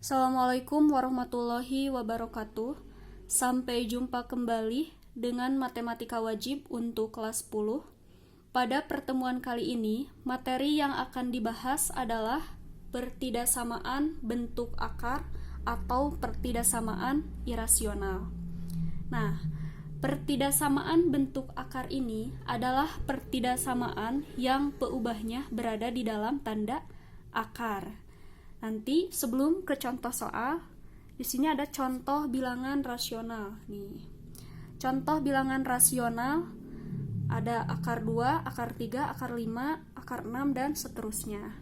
Assalamualaikum warahmatullahi wabarakatuh. Sampai jumpa kembali dengan matematika wajib untuk kelas 10. Pada pertemuan kali ini, materi yang akan dibahas adalah pertidaksamaan bentuk akar atau pertidaksamaan irasional. Nah, pertidaksamaan bentuk akar ini adalah pertidaksamaan yang peubahnya berada di dalam tanda akar. Nanti sebelum ke contoh soal, di sini ada contoh bilangan rasional nih. Contoh bilangan rasional ada akar 2, akar 3, akar 5, akar 6 dan seterusnya.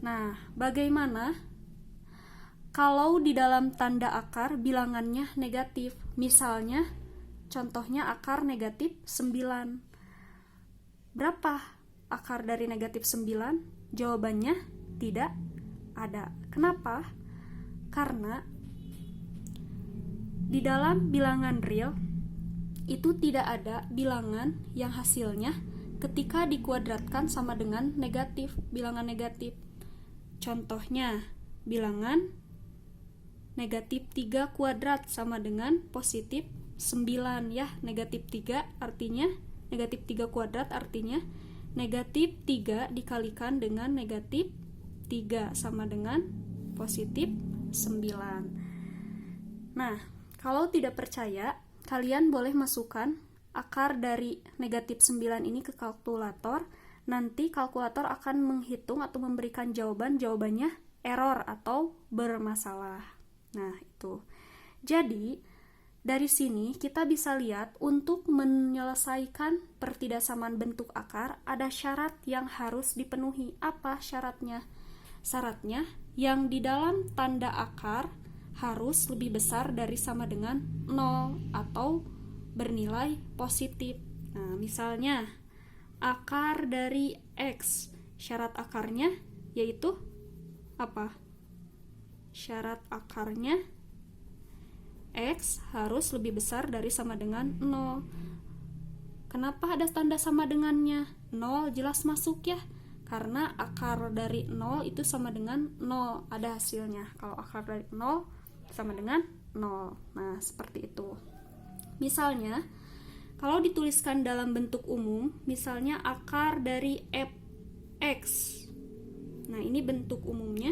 Nah, bagaimana kalau di dalam tanda akar bilangannya negatif? Misalnya contohnya akar negatif 9. Berapa akar dari negatif 9? Jawabannya tidak ada. Kenapa? Karena di dalam bilangan real itu tidak ada bilangan yang hasilnya ketika dikuadratkan sama dengan negatif, bilangan negatif. Contohnya, bilangan negatif 3 kuadrat sama dengan positif 9 ya. Negatif 3 artinya negatif 3 kuadrat artinya negatif 3 dikalikan dengan negatif 3 sama dengan positif 9. Nah, kalau tidak percaya, kalian boleh masukkan akar dari negatif 9 ini ke kalkulator. Nanti kalkulator akan menghitung atau memberikan jawabannya error atau bermasalah. Nah, itu. Jadi, dari sini kita bisa lihat untuk menyelesaikan pertidaksamaan bentuk akar ada syarat yang harus dipenuhi. Apa syaratnya? Syaratnya yang di dalam tanda akar harus lebih besar dari sama dengan 0 atau bernilai positif. Nah, misalnya akar dari X, syarat akarnya yaitu apa? Syarat akarnya X harus lebih besar dari sama dengan 0. Kenapa ada tanda sama dengannya? 0 jelas masuk ya. Karena akar dari 0 itu sama dengan 0, ada hasilnya. Kalau akar dari 0 sama dengan 0. Nah, seperti itu. Misalnya, kalau dituliskan dalam bentuk umum, misalnya akar dari fx. Nah, ini bentuk umumnya.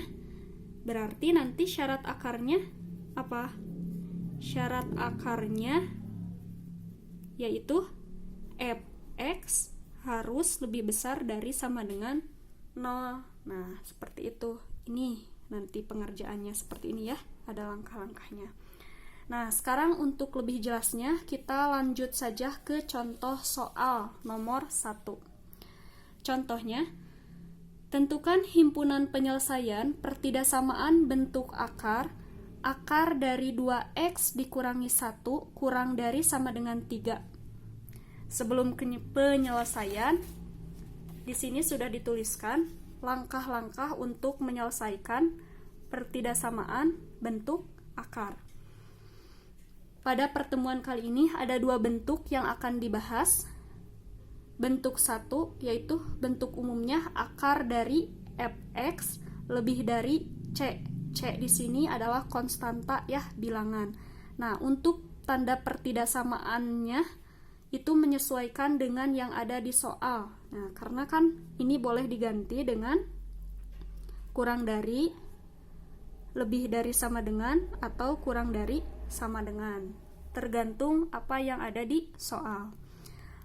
Berarti nanti syarat akarnya apa? Syarat akarnya yaitu fx harus lebih besar dari sama dengan 0. Nah, seperti itu. Ini nanti pengerjaannya seperti ini ya. Ada langkah-langkahnya. Nah, sekarang untuk lebih jelasnya kita lanjut saja ke contoh soal nomor 1. Contohnya, tentukan himpunan penyelesaian pertidaksamaan bentuk akar dari 2x dikurangi 1 kurang dari sama dengan 3. Sebelum penyelesaian, di sini sudah dituliskan langkah-langkah untuk menyelesaikan pertidaksamaan bentuk akar. Pada pertemuan kali ini ada 2 bentuk yang akan dibahas. Bentuk 1 yaitu bentuk umumnya akar dari fx lebih dari c. C di sini adalah konstanta ya, bilangan. Nah, untuk tanda pertidaksamaannya itu menyesuaikan dengan yang ada di soal. Nah, karena kan ini boleh diganti dengan kurang dari, lebih dari sama dengan, atau kurang dari sama dengan. Tergantung apa yang ada di soal.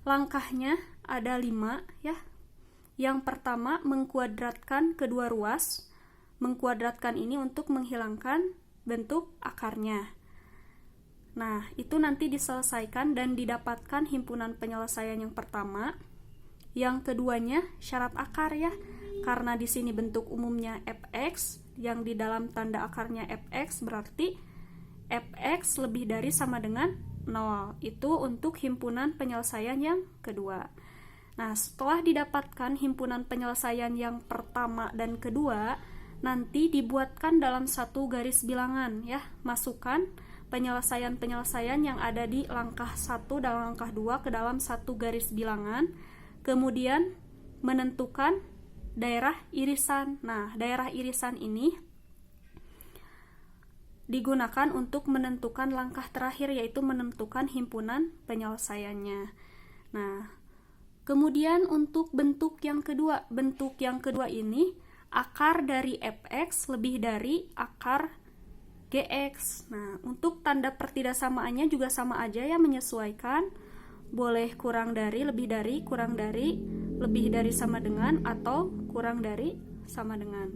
Langkahnya ada 5 ya. Yang pertama, mengkuadratkan kedua ruas. Mengkuadratkan ini untuk menghilangkan bentuk akarnya. Nah, itu nanti diselesaikan dan didapatkan himpunan penyelesaian yang pertama. Yang keduanya syarat akar ya. Karena di sini bentuk umumnya fx, yang di dalam tanda akarnya fx berarti fx lebih dari sama dengan 0. Itu untuk himpunan penyelesaian yang kedua. Nah, setelah didapatkan himpunan penyelesaian yang pertama dan kedua, nanti dibuatkan dalam satu garis bilangan ya. Masukkan penyelesaian-penyelesaian yang ada di langkah 1 dan langkah 2 ke dalam satu garis bilangan. Kemudian menentukan daerah irisan. Nah, daerah irisan ini digunakan untuk menentukan langkah terakhir, yaitu menentukan himpunan penyelesaiannya. Nah, kemudian untuk bentuk yang kedua ini akar dari fx lebih dari akar gx. Nah, untuk tanda pertidaksamaannya juga sama aja ya, menyesuaikan. Boleh kurang dari, lebih dari, kurang dari, lebih dari sama dengan, atau kurang dari sama dengan.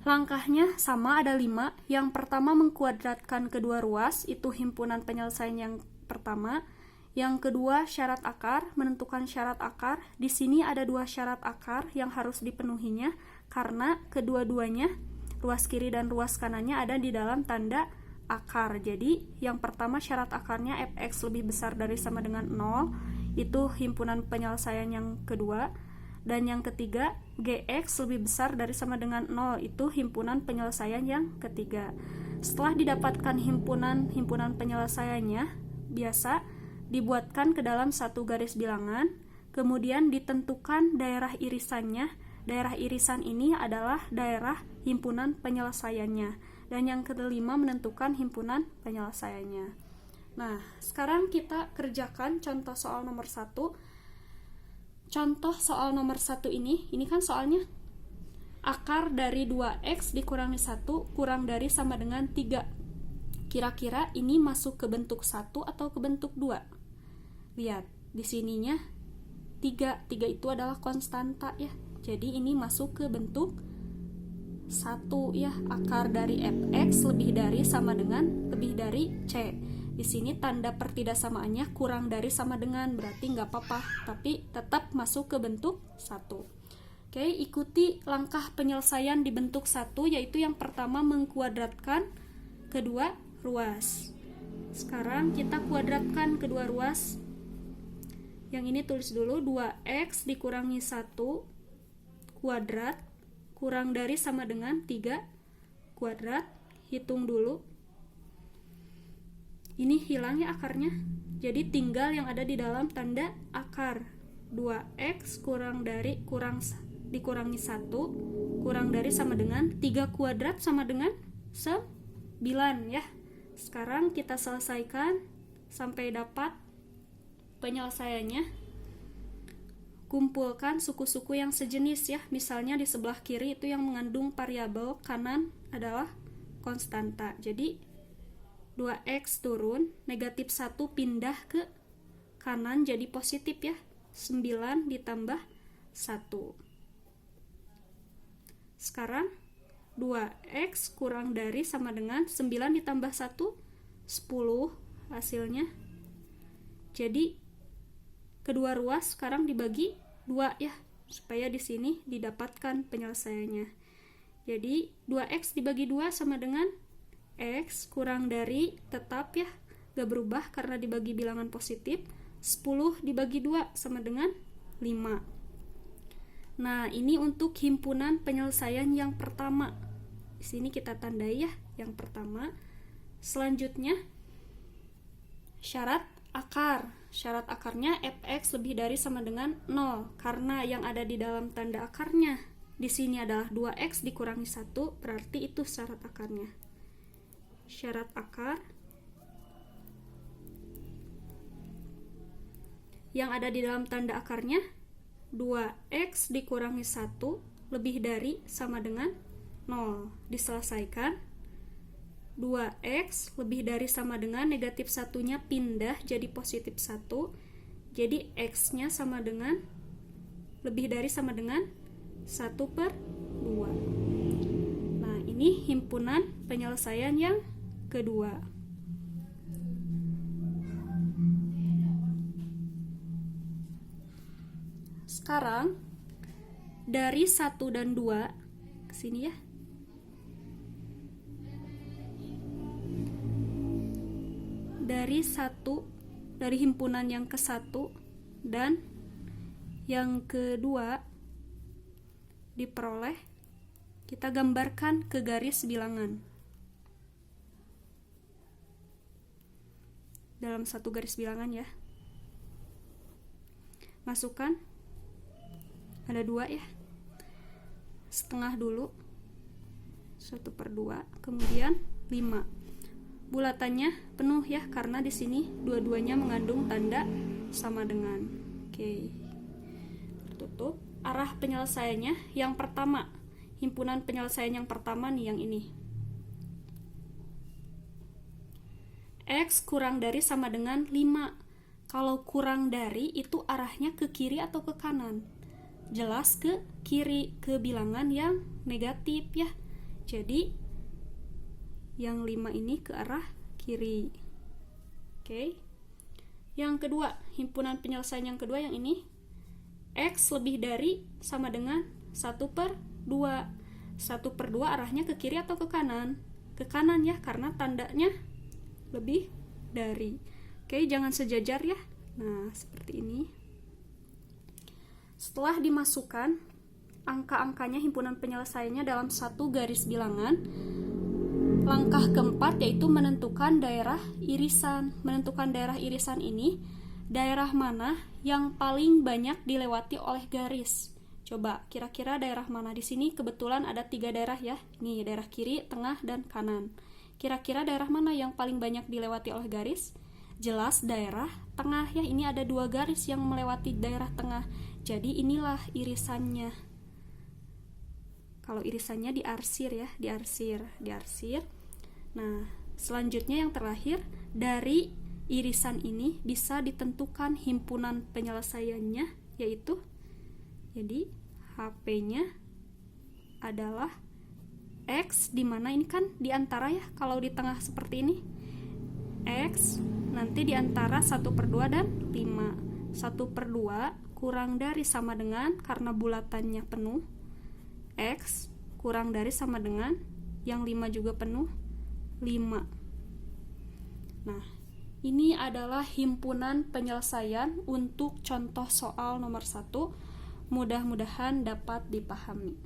Langkahnya sama, ada 5. Yang pertama, mengkuadratkan kedua ruas, itu himpunan penyelesaian yang pertama. Yang kedua, syarat akar, menentukan syarat akar. Di sini ada 2 syarat akar yang harus dipenuhinya, karena kedua-duanya, ruas kiri dan ruas kanannya ada di dalam tanda akar. Jadi yang pertama syarat akarnya fx lebih besar dari sama dengan 0, itu himpunan penyelesaian yang kedua. Dan yang ketiga, gx lebih besar dari sama dengan 0, itu himpunan penyelesaian yang ketiga. Setelah didapatkan himpunan penyelesaiannya, biasa dibuatkan ke dalam satu garis bilangan, kemudian ditentukan daerah irisannya. Daerah irisan ini adalah daerah himpunan penyelesaiannya. Dan yang kelima, menentukan himpunan penyelesaiannya. Nah, sekarang kita kerjakan contoh soal nomor 1. Contoh soal nomor 1 ini kan soalnya akar dari 2x dikurangi 1 kurang dari sama dengan 3. Kira-kira ini masuk ke bentuk 1 atau ke bentuk 2? Lihat, di sininya 3 itu adalah konstanta ya. Jadi ini masuk ke bentuk 1 ya. Akar dari fx lebih dari sama dengan lebih dari c. Di sini tanda pertidaksamaannya kurang dari sama dengan, berarti nggak apa-apa, tapi tetap masuk ke bentuk 1. Oke, ikuti langkah penyelesaian di bentuk 1, yaitu yang pertama mengkuadratkan kedua ruas. Sekarang kita kuadratkan kedua ruas. Yang ini tulis dulu, 2x dikurangi 1 kuadrat kurang dari sama dengan 3 kuadrat. Hitung dulu. Ini hilang ya akarnya. Jadi tinggal yang ada di dalam tanda akar. 2x dikurangi 1 kurang dari sama dengan 3 kuadrat sama dengan 9 ya. Sekarang kita selesaikan sampai dapat penyelesaiannya. Kumpulkan suku-suku yang sejenis ya. Misalnya di sebelah kiri itu yang mengandung variabel, kanan adalah konstanta. Jadi 2x turun, negatif 1 pindah ke kanan jadi positif ya. 9 ditambah 1. Sekarang 2x kurang dari sama dengan 9 ditambah 1, 10 hasilnya. Jadi kedua ruas sekarang dibagi 2 ya, supaya di sini didapatkan penyelesaiannya. Jadi 2x dibagi 2 sama dengan x kurang dari, tetap ya, gak berubah karena dibagi bilangan positif. 10 dibagi 2 sama dengan 5. Nah, ini untuk himpunan penyelesaian yang pertama. Di sini kita tandai ya, yang pertama. Selanjutnya, syarat akar. Syarat akarnya fx lebih dari sama dengan 0, karena yang ada di dalam tanda akarnya di sini adalah 2x dikurangi 1, berarti itu syarat akarnya. Syarat akar yang ada di dalam tanda akarnya 2x dikurangi 1 lebih dari sama dengan 0. Diselesaikan. 2x lebih dari sama dengan, negatif 1-nya pindah jadi positif 1. Jadi x-nya sama dengan, lebih dari sama dengan 1/2. Nah, ini himpunan penyelesaian yang kedua. Sekarang dari 1 dan 2 ke sini ya. Dari himpunan yang ke-1 dan yang kedua diperoleh, kita gambarkan ke garis bilangan. Dalam satu garis bilangan ya. Masukkan, ada 2 ya. Setengah dulu, 1/2, kemudian 5. Bulatannya penuh ya, karena di sini dua-duanya mengandung tanda sama dengan. Oke. Tertutup. Arah penyelesaiannya yang pertama. Himpunan penyelesaian yang pertama nih, yang ini. X kurang dari sama dengan 5. Kalau kurang dari itu arahnya ke kiri atau ke kanan? Jelas ke kiri, ke bilangan yang negatif ya. Jadi yang 5 ini ke arah kiri. Oke. Yang kedua, himpunan penyelesaian yang kedua yang ini. X lebih dari sama dengan 1/2. 1/2 arahnya ke kiri atau ke kanan? Ke kanan ya, karena tandanya lebih dari. Oke, jangan sejajar ya. Nah, seperti ini. Setelah dimasukkan angka-angkanya, himpunan penyelesaiannya dalam satu garis bilangan, langkah keempat yaitu menentukan daerah irisan. Menentukan daerah irisan ini, daerah mana yang paling banyak dilewati oleh garis. Coba, kira-kira daerah mana? Di sini kebetulan ada 3 daerah ya. Ini daerah kiri, tengah, dan kanan. Kira-kira daerah mana yang paling banyak dilewati oleh garis? Jelas daerah tengah ya. Ini ada 2 garis yang melewati daerah tengah. Jadi inilah irisannya. Kalau irisannya diarsir ya, diarsir. Nah, selanjutnya yang terakhir, dari irisan ini bisa ditentukan himpunan penyelesaiannya, yaitu jadi HP-nya adalah X, dimana ini kan di antara ya, kalau di tengah seperti ini X nanti di antara 1/2 dan 5. 1/2 kurang dari sama dengan, karena bulatannya penuh, X kurang dari sama dengan yang 5 juga penuh, 5. Nah, ini adalah himpunan penyelesaian untuk contoh soal nomor 1. Mudah-mudahan dapat dipahami.